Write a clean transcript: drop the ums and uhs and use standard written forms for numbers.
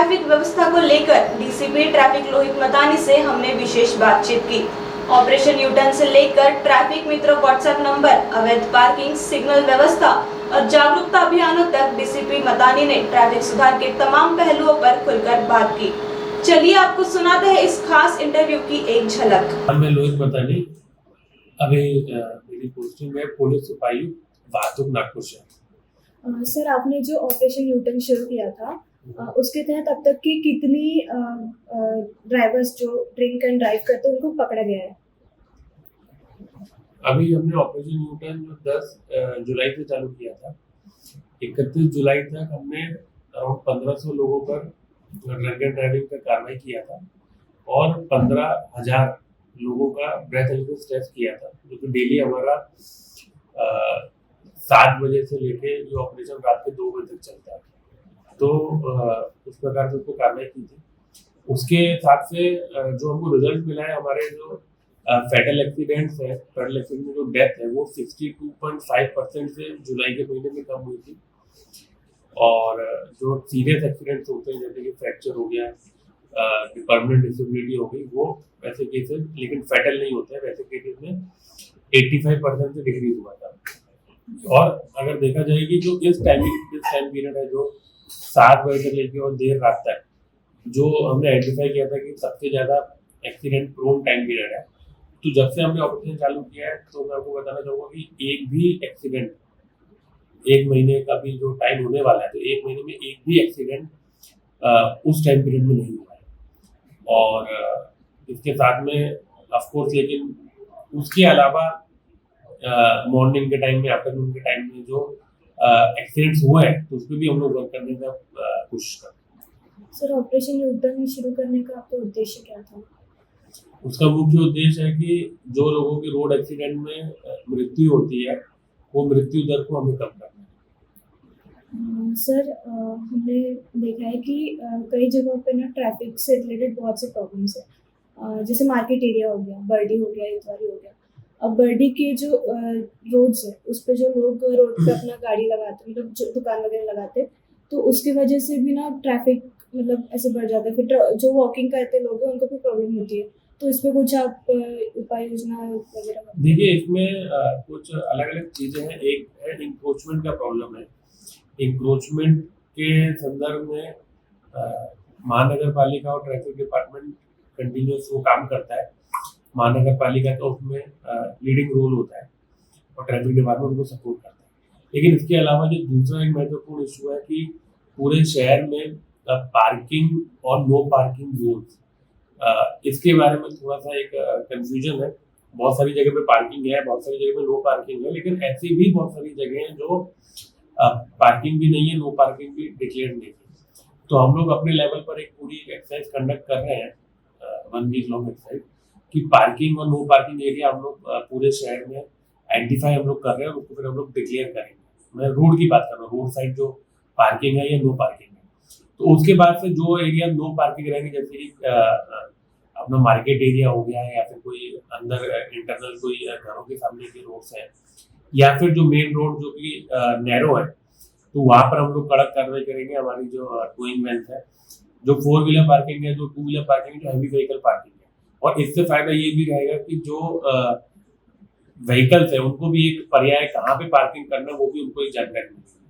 Traffic व्यवस्था को लेकर डीसीपी ट्रैफिक लोहित मतानी से हमने विशेष बातचीत की। ऑपरेशन यू टर्न से लेकर ट्रैफिक मित्र व्हाट्सएप नंबर, अवैध पार्किंग, सिग्नल व्यवस्था और जागरूकता अभियानों तक डीसीपी मतानी ने ट्रैफिक सुधार के तमाम पहलुओं पर खुलकर बात की। चलिए आपको सुनाते हैं इस खास इंटरव्यू की एक झलक। मैं लोहित मतानी, अभी मेरी पोस्टिंग है पुलिस सिपाही वाहतूक नागपुर शहर। सर, आपने जो ऑपरेशन यू टर्न शुरू किया था उसके तहत अब तक की कितनी ड्राइवर्स जो ड्रिंक एंड ड्राइव करते हैं उनको पकड़ा गया है? अभी हमने ऑपरेशन यू टर्न 10 जुलाई से चालू किया था। 31 जुलाई तक हमने अराउंड 1500 लोगों पर ड्रंक एंड ड्राइविंग का कार्रवाई किया था और 15,000 लोगों का ब्रेथ एल्कोहल टेस्ट किया था, जो कि डेली हमारा 7 बजे से लेके ये ऑपरेशन रात के 2 बजे तक चलता है। तो उस प्रकार से उसको कार्रवाई की थी। उसके साथ से जो हमको रिजल्ट मिला है, हमारे जो फैटल एक्सीडेंट्स है, फैटल एक्सीडेंट में जो डेथ है वो 62.5% से जुलाई के महीने में कम हुई थी। और जो सीरियस एक्सीडेंट्स होते हैं जैसे कि फ्रैक्चर हो गया, परमानेंट डिसेबिलिटी हो गई, वो वैसे केसेस, लेकिन फैटल नहीं होते हैं, वैसे केसेस में 85% से डिक्रीज हुआ था। और अगर देखा जाए कि जो इस टाइम पीरियड है, जो 7 बजे से लेकर और देर रात तक, जो हमने आइडेंटिफाई किया था कि सबसे ज़्यादा एक्सीडेंट प्रोन टाइम पीरियड है, तो जब से हमने ऑपरेशन चालू किया है, तो मैं आपको बताना चाहूँगा कि एक भी एक्सीडेंट, 1 महीने का भी जो टाइम होने वाला है, तो 1 महीने में एक भी एक्सीडेंट उस टाइम पीरियड में नहीं हुआ है। और इसके साथ में ऑफकोर्स, लेकिन उसके अलावा मॉर्निंग के टाइम में, आफ्टरनून के टाइम में जो एक्सीडेंट्स हुए हैं, तो उस पर भी हम लोग वर्क करने का कोशिश करते हैं। सर, ऑपरेशन यू टर्न शुरू करने का आपका उद्देश्य क्या था? उसका मुख्य उद्देश्य है कि जो लोगों की रोड एक्सीडेंट में मृत्यु होती है, वो मृत्यु दर को हमें कम करना है। सर, हमने देखा है कि कई जगहों पे ना ट्रैफिक से रिलेटेड बहुत से प्रॉब्लम्स है, जैसे मार्केट एरिया हो गया, बर्डी हो गया, इतवारी हो गया। अब बर्डी के जो रोड्स है, उस पे जो लोग रोड पे अपना गाड़ी लगाते, मतलब जो दुकान वगैरह लगाते, तो उसकी वजह से भी ना ट्रैफिक मतलब ऐसे बढ़ जाता है। फिर जो वॉकिंग करते लोग हैं उनको भी प्रॉब्लम होती है। तो इस पे कुछ आप उपाय योजना वगैरह? देखिए, इसमें कुछ अलग अलग चीजें हैं। एक है इंक्रोचमेंट का प्रॉब्लम है। इंक्रोचमेंट के संदर्भ में महानगर पालिका और ट्रैफिक डिपार्टमेंट कंटिन्यूस वो काम करता है। महानगर पालिका का उसमें लीडिंग रोल होता है और ट्रैफिक डिपार्टमेंट उनको सपोर्ट करता है। लेकिन इसके अलावा जो दूसरा एक महत्वपूर्ण इशू है कि पूरे शहर में पार्किंग और नो पार्किंग जोन्स, इसके बारे में थोड़ा सा एक कंफ्यूजन है। बहुत सारी जगह पे पार्किंग है, बहुत सारी जगह पे नो पार्किंग है, लेकिन ऐसी भी बहुत सारी जगह हैं जो पार्किंग भी नहीं है, नो पार्किंग भी डिक्लेयर नहीं है। तो हम लोग अपने लेवल पर एक पूरी एक्सरसाइज कंडक्ट कर रहे हैं, 1 वीक लॉन्ग एक्सरसाइज, कि पार्किंग और नो पार्किंग एरिया हम लोग पूरे शहर में आइडेंटिफाई हम लोग कर रहे हैं और उसको फिर हम लोग डिक्लेयर करेंगे। मैं रोड की बात कर रहा हूँ, रोड साइड जो पार्किंग है या नो पार्किंग है। तो उसके बाद से जो एरिया नो पार्किंग रहेंगे, जैसे कि अपना मार्केट एरिया हो गया है, या फिर कोई अंदर इंटरनल कोई घरों के सामने के रोड्स हैं, या फिर जो मेन रोड जो कि नैरो है, तो वहाँ पर हम लोग कड़क कार्रवाई करेंगे। हमारी जो टोइंग वैन है, जो 4 व्हीलर पार्किंग है, जो 2 व्हीलर पार्किंग है, जो हैवी व्हीकल पार्किंग है। और इससे फायदा ये भी रहेगा कि जो व्हीकल्स है उनको भी एक पर्याय कहाँ पे पार्किंग करना है, वो भी उनको एक जानकारी मिलेगी।